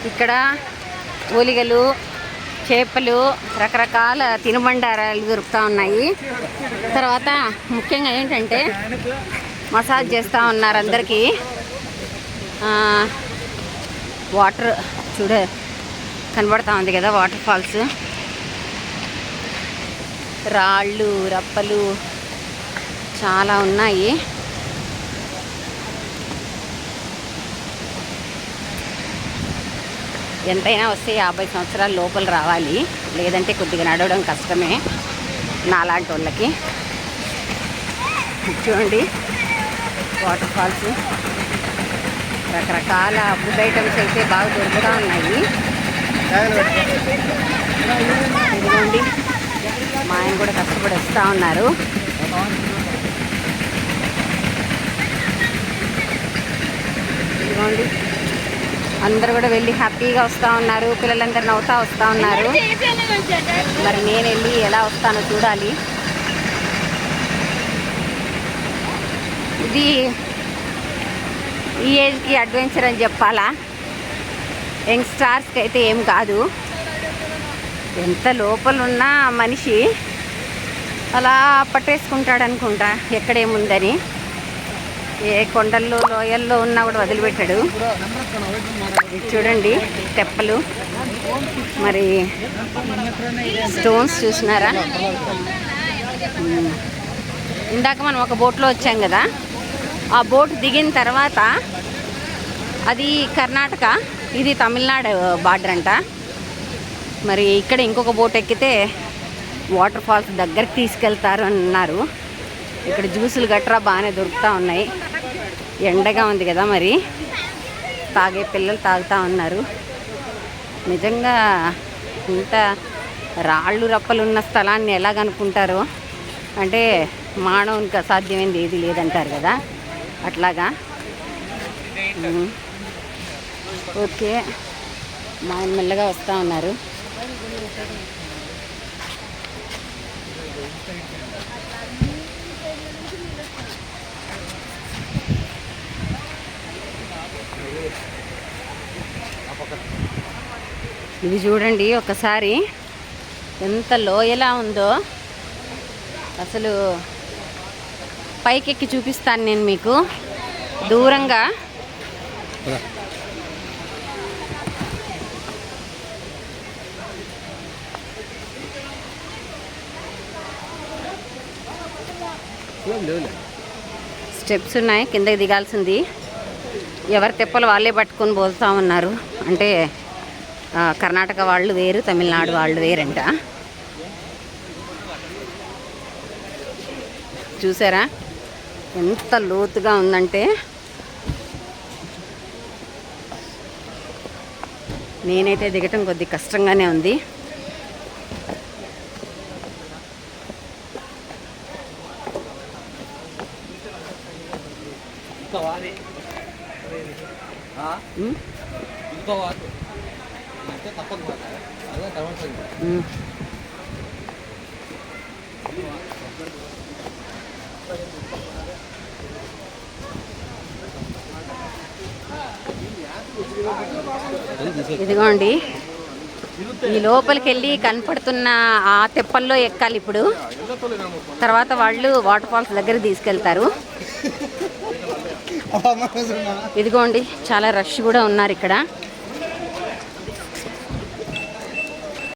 ఇక్కడ ఓలిగలు, చేపలు, రకరకాల తినుబండారాలు దొరుకుతూ ఉన్నాయి. తర్వాత ముఖ్యంగా ఏంటంటే మసాజ్ చేస్తూ ఉన్నారు అందరికీ. వాటర్ కనబడతా ఉంది కదా, వాటర్ ఫాల్స్, రాళ్ళు రప్పలు చాలా ఉన్నాయి. ఎంతైనా వస్తే 50 సంవత్సరాల లోపల రావాలి, లేదంటే కొద్దిగా నడవడం కష్టమే నాలాంటి వాళ్ళకి. చూడండి వాటర్ ఫాల్స్, రకరకాల ఫుడ్ ఐటమ్స్ అయితే బాగా దొరుకుతూ ఉన్నాయి. ఇదిగోండి మా ఆయన కూడా కష్టపడి వస్తూ ఉన్నారు. ఇదిగోండి అందరు కూడా వెళ్ళి హ్యాపీగా వస్తూ ఉన్నారు. పిల్లలందరూ నవ్వుతా వస్తూ ఉన్నారు. మరి నేను వెళ్ళి ఎలా వస్తానో చూడాలి. ఇది ఈ ఏజ్కి అడ్వెంచర్ అని చెప్పాలా, యంగ్స్టార్స్కి అయితే ఏం కాదు. ఎంత లోపల ఉన్న మనిషి అలా పట్టేసుకుంటాడు అనుకుంటా ఎక్కడేముందని. ఏ కొండల్లో లోయల్లో ఉన్నా కూడా వదిలిపెట్టాడు. చూడండి తెప్పలు, మరి స్టోన్స్ చూసినారా. ఇందాక మనం ఒక బోట్లో వచ్చాం కదా, ఆ బోట్ దిగిన తర్వాత అది కర్ణాటక, ఇది తమిళనాడు బార్డర్ అంట. మరి ఇక్కడ ఇంకొక బోట్ ఎక్కితే వాటర్ ఫాల్స్ దగ్గరికి తీసుకెళ్తారు అని అన్నారు. ఇక్కడ జ్యూసులు గట్రా బాగానే దొరుకుతూ ఉన్నాయి. ఎండగా ఉంది కదా, మరి తాగే పిల్లలు తాగుతూ ఉన్నారు. నిజంగా ఇంత రాళ్ళు రప్పలు ఉన్న స్థలాన్ని ఎలా కనుక్కుంటారో, అంటే మానవునికి అసాధ్యమైంది ఏది లేదంటారు కదా, అట్లాగా. ఓకే, మా ఆయన మెల్లగా వస్తూ ఉన్నారు. ఇది చూడండి ఒకసారి ఎంత లోయలా ఉందో. అసలు పైకెక్కి చూపిస్తాను నేను మీకు దూరంగా. స్టెప్స్ ఉన్నాయి, కిందకి దిగాల్సింది. ఎవరి తెప్పలు వాళ్ళే పట్టుకొని పోతూ ఉన్నారు. అంటే కర్ణాటక వాళ్ళు వేరు, తమిళనాడు వాళ్ళు వేరంట. చూసారా ఎంత లోతుగా ఉందంటే. నేనైతే దిగటం కొద్ది కష్టంగానే ఉంది. ఇదిగోండి ఈ లోపలికి వెళ్ళి కనపడుతున్న ఆ తెప్పల్లో ఎక్కాలి ఇప్పుడు. తర్వాత వాళ్ళు వాటర్ ఫాల్స్ దగ్గర తీసుకెళ్తారు. ఇదిగోండి చాలా రష్ కూడా ఉన్నారు ఇక్కడ.